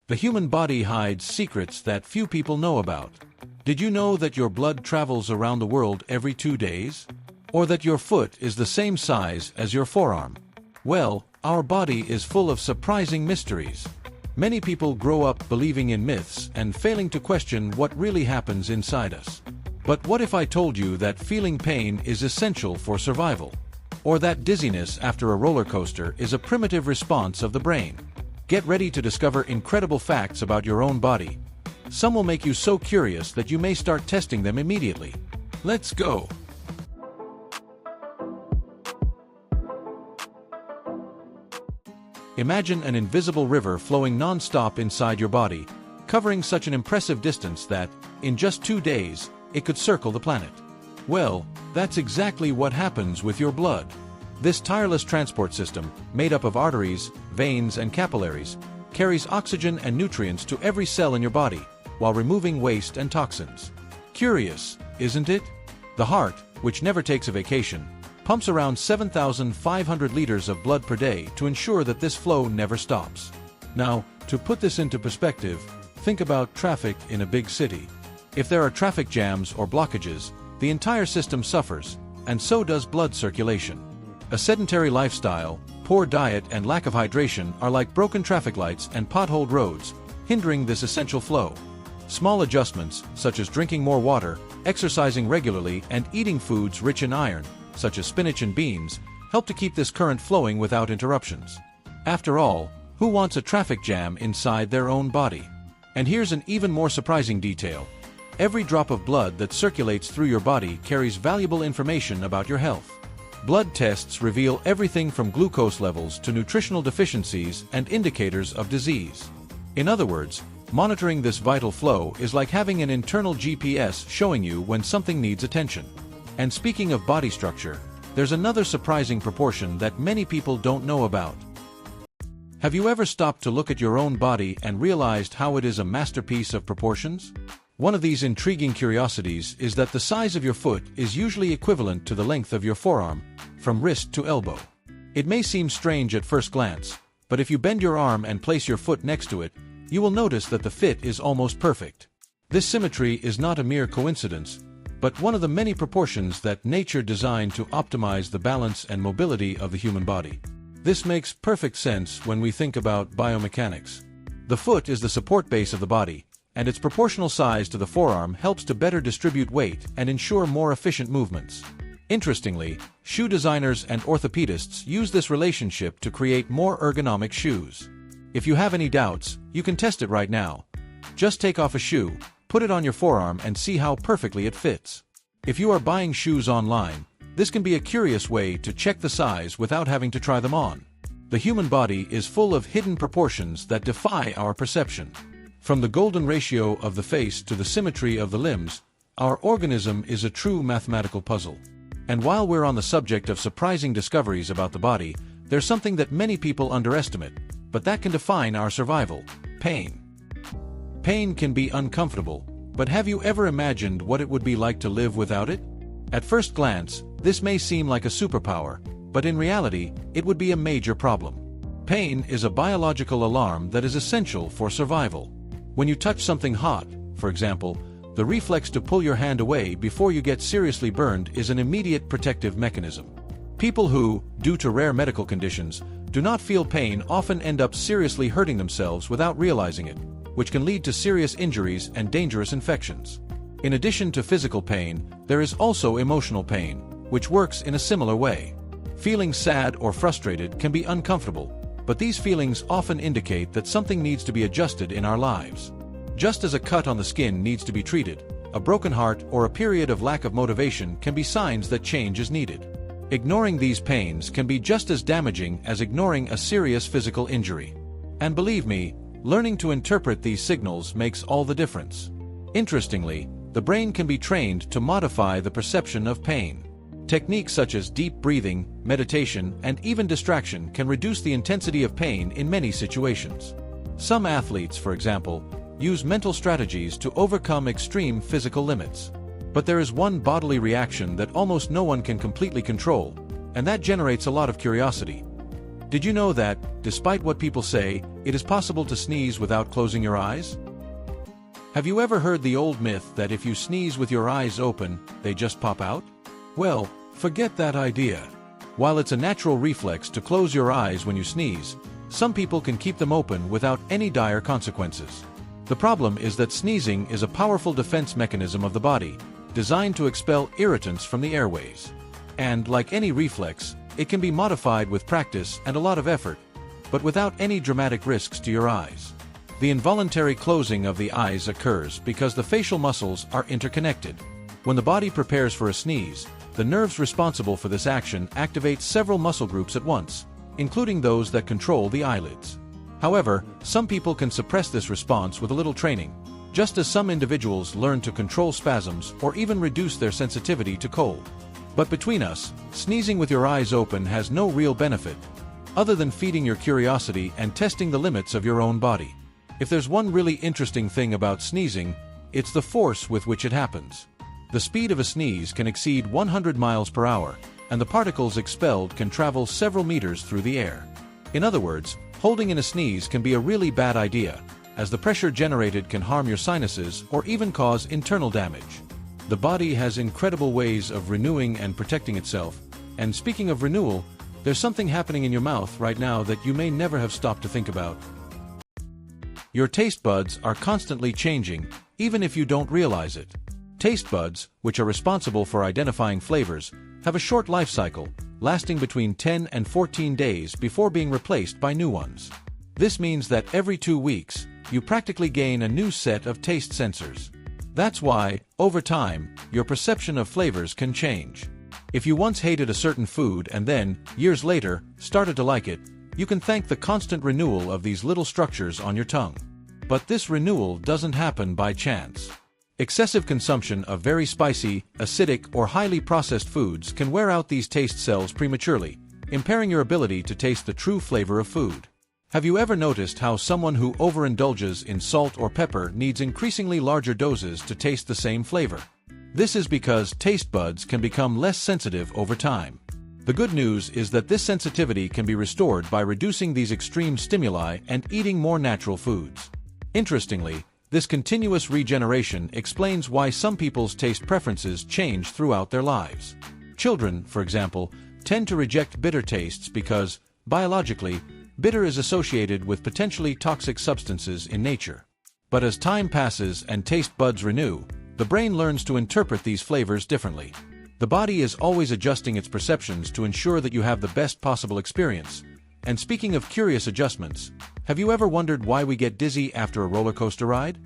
The human body hides secrets that few people know about. Did you know that your blood travels around the world every 2 days? Or that your foot is the same size as your forearm? Well, our body is full of surprising mysteries. Many people grow up believing in myths and failing to question what really happens inside us. But what if I told you that feeling pain is essential for survival? Or that dizziness after a roller coaster is a primitive response of the brain? Get ready to discover incredible facts about your own body. Some will make you so curious that you may start testing them immediately. Let's go! Imagine an invisible river flowing non-stop inside your body, covering such an impressive distance that, in just 2 days, it could circle the planet. Well, that's exactly what happens with your blood. This tireless transport system, made up of arteries, veins, and capillaries, carries oxygen and nutrients to every cell in your body, while removing waste and toxins. Curious, isn't it? The heart, which never takes a vacation, pumps around 7,500 liters of blood per day to ensure that this flow never stops. Now, to put this into perspective, think about traffic in a big city. If there are traffic jams or blockages, the entire system suffers, and so does blood circulation. A sedentary lifestyle, poor diet, and lack of hydration are like broken traffic lights and potholed roads, hindering this essential flow. Small adjustments, such as drinking more water, exercising regularly, and eating foods rich in iron, such as spinach and beans, help to keep this current flowing without interruptions. After all, who wants a traffic jam inside their own body? And here's an even more surprising detail. Every drop of blood that circulates through your body carries valuable information about your health. Blood tests reveal everything from glucose levels to nutritional deficiencies and indicators of disease. In other words, monitoring this vital flow is like having an internal GPS showing you when something needs attention. And speaking of body structure, there's another surprising proportion that many people don't know about. Have you ever stopped to look at your own body and realized how it is a masterpiece of proportions? One of these intriguing curiosities is that the size of your foot is usually equivalent to the length of your forearm, from wrist to elbow. It may seem strange at first glance, but if you bend your arm and place your foot next to it, you will notice that the fit is almost perfect. This symmetry is not a mere coincidence, but one of the many proportions that nature designed to optimize the balance and mobility of the human body. This makes perfect sense when we think about biomechanics. The foot is the support base of the body, and its proportional size to the forearm helps to better distribute weight and ensure more efficient movements. Interestingly, shoe designers and orthopedists use this relationship to create more ergonomic shoes. If you have any doubts, you can test it right now. Just take off a shoe, put it on your forearm, and see how perfectly it fits. If you are buying shoes online, this can be a curious way to check the size without having to try them on. The human body is full of hidden proportions that defy our perception. From the golden ratio of the face to the symmetry of the limbs, our organism is a true mathematical puzzle. And while we're on the subject of surprising discoveries about the body, there's something that many people underestimate, but that can define our survival: pain. Pain can be uncomfortable, but have you ever imagined what it would be like to live without it? At first glance, this may seem like a superpower, but in reality, it would be a major problem. Pain is a biological alarm that is essential for survival. When you touch something hot, for example, the reflex to pull your hand away before you get seriously burned is an immediate protective mechanism. People who, due to rare medical conditions, do not feel pain often end up seriously hurting themselves without realizing it, which can lead to serious injuries and dangerous infections. In addition to physical pain, there is also emotional pain, which works in a similar way. Feeling sad or frustrated can be uncomfortable, but these feelings often indicate that something needs to be adjusted in our lives. Just as a cut on the skin needs to be treated, a broken heart or a period of lack of motivation can be signs that change is needed. Ignoring these pains can be just as damaging as ignoring a serious physical injury. And believe me, learning to interpret these signals makes all the difference. Interestingly, the brain can be trained to modify the perception of pain. Techniques such as deep breathing, meditation, and even distraction can reduce the intensity of pain in many situations. Some athletes, for example, use mental strategies to overcome extreme physical limits. But there is one bodily reaction that almost no one can completely control, and that generates a lot of curiosity. Did you know that, despite what people say, it is possible to sneeze without closing your eyes? Have you ever heard the old myth that if you sneeze with your eyes open, they just pop out? Well, forget that idea. While it's a natural reflex to close your eyes when you sneeze, some people can keep them open without any dire consequences. The problem is that sneezing is a powerful defense mechanism of the body, designed to expel irritants from the airways. And, like any reflex, it can be modified with practice and a lot of effort, but without any dramatic risks to your eyes. The involuntary closing of the eyes occurs because the facial muscles are interconnected. When the body prepares for a sneeze, the nerves responsible for this action activate several muscle groups at once, including those that control the eyelids. However, some people can suppress this response with a little training, just as some individuals learn to control spasms or even reduce their sensitivity to cold. But between us, sneezing with your eyes open has no real benefit, other than feeding your curiosity and testing the limits of your own body. If there's one really interesting thing about sneezing, it's the force with which it happens. The speed of a sneeze can exceed 100 miles per hour, and the particles expelled can travel several meters through the air. In other words, holding in a sneeze can be a really bad idea, as the pressure generated can harm your sinuses or even cause internal damage. The body has incredible ways of renewing and protecting itself, and speaking of renewal, there's something happening in your mouth right now that you may never have stopped to think about. Your taste buds are constantly changing, even if you don't realize it. Taste buds, which are responsible for identifying flavors, have a short life cycle, lasting between 10 and 14 days before being replaced by new ones. This means that every 2 weeks, you practically gain a new set of taste sensors. That's why, over time, your perception of flavors can change. If you once hated a certain food and then, years later, started to like it, you can thank the constant renewal of these little structures on your tongue. But this renewal doesn't happen by chance. Excessive consumption of very spicy, acidic, or highly processed foods can wear out these taste cells prematurely, impairing your ability to taste the true flavor of food. Have you ever noticed how someone who overindulges in salt or pepper needs increasingly larger doses to taste the same flavor? This is because taste buds can become less sensitive over time. The good news is that this sensitivity can be restored by reducing these extreme stimuli and eating more natural foods. Interestingly, this continuous regeneration explains why some people's taste preferences change throughout their lives. Children, for example, tend to reject bitter tastes because, biologically, bitter is associated with potentially toxic substances in nature. But as time passes and taste buds renew, the brain learns to interpret these flavors differently. The body is always adjusting its perceptions to ensure that you have the best possible experience. And speaking of curious adjustments, have you ever wondered why we get dizzy after a roller coaster ride?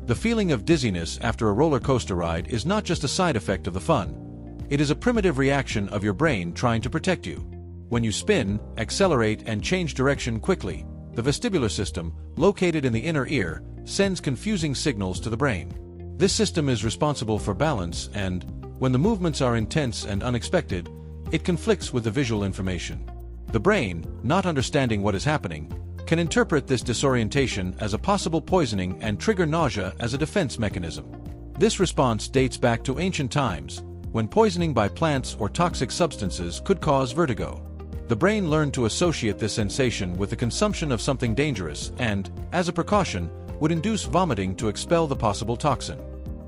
The feeling of dizziness after a roller coaster ride is not just a side effect of the fun. It is a primitive reaction of your brain trying to protect you. When you spin, accelerate, and change direction quickly, the vestibular system, located in the inner ear, sends confusing signals to the brain. This system is responsible for balance and, when the movements are intense and unexpected, it conflicts with the visual information. The brain, not understanding what is happening, can interpret this disorientation as a possible poisoning and trigger nausea as a defense mechanism. This response dates back to ancient times, when poisoning by plants or toxic substances could cause vertigo. The brain learned to associate this sensation with the consumption of something dangerous and, as a precaution, would induce vomiting to expel the possible toxin.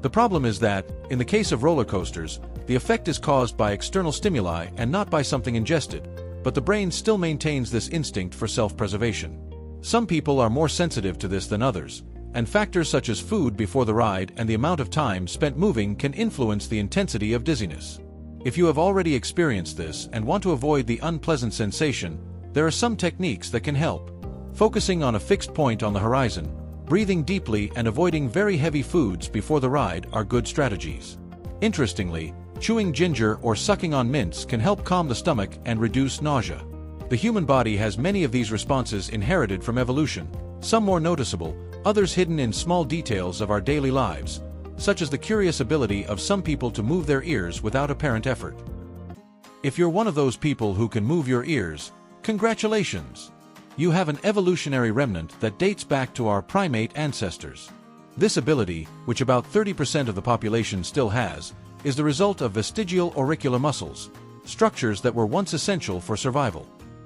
The problem is that, in the case of roller coasters, the effect is caused by external stimuli and not by something ingested, but the brain still maintains this instinct for self-preservation. Some people are more sensitive to this than others, and factors such as food before the ride and the amount of time spent moving can influence the intensity of dizziness. If you have already experienced this and want to avoid the unpleasant sensation, there are some techniques that can help. Focusing on a fixed point on the horizon, breathing deeply, and avoiding very heavy foods before the ride are good strategies. Interestingly, chewing ginger or sucking on mints can help calm the stomach and reduce nausea. The human body has many of these responses inherited from evolution, some more noticeable, others hidden in small details of our daily lives, such as the curious ability of some people to move their ears without apparent effort. If you're one of those people who can move your ears, congratulations! You have an evolutionary remnant that dates back to our primate ancestors. This ability, which about 30% of the population still has, is the result of vestigial auricular muscles, structures that were once essential for survival.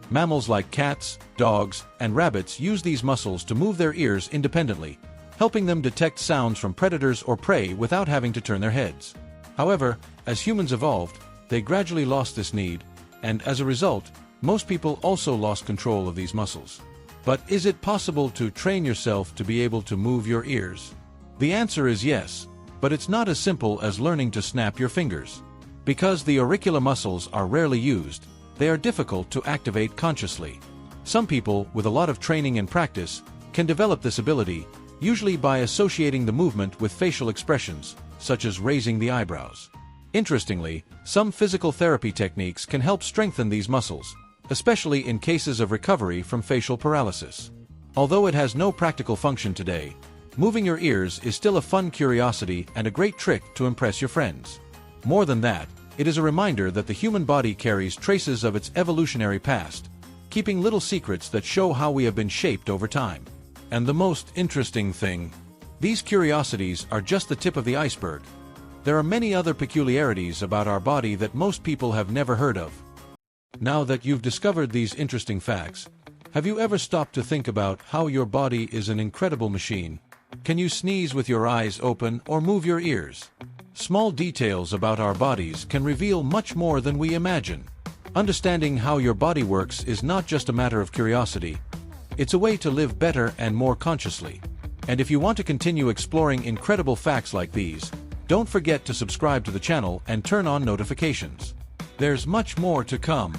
Mammals like cats, dogs, and rabbits use these muscles to move their ears independently, helping them detect sounds from predators or prey without having to turn their heads. However, as humans evolved, they gradually lost this need, and as a result, most people also lost control of these muscles. But is it possible to train yourself to be able to move your ears? The answer is yes, but it's not as simple as learning to snap your fingers. Because the auricular muscles are rarely used, they are difficult to activate consciously. Some people, with a lot of training and practice, can develop this ability, usually by associating the movement with facial expressions, such as raising the eyebrows. Interestingly, some physical therapy techniques can help strengthen these muscles, especially in cases of recovery from facial paralysis. Although it has no practical function today, moving your ears is still a fun curiosity and a great trick to impress your friends. More than that, it is a reminder that the human body carries traces of its evolutionary past, keeping little secrets that show how we have been shaped over time. And the most interesting thing, these curiosities are just the tip of the iceberg. There are many other peculiarities about our body that most people have never heard of. Now that you've discovered these interesting facts, have you ever stopped to think about how your body is an incredible machine? Can you sneeze with your eyes open or move your ears? Small details about our bodies can reveal much more than we imagine. Understanding how your body works is not just a matter of curiosity. It's a way to live better and more consciously. And if you want to continue exploring incredible facts like these, don't forget to subscribe to the channel and turn on notifications. There's much more to come.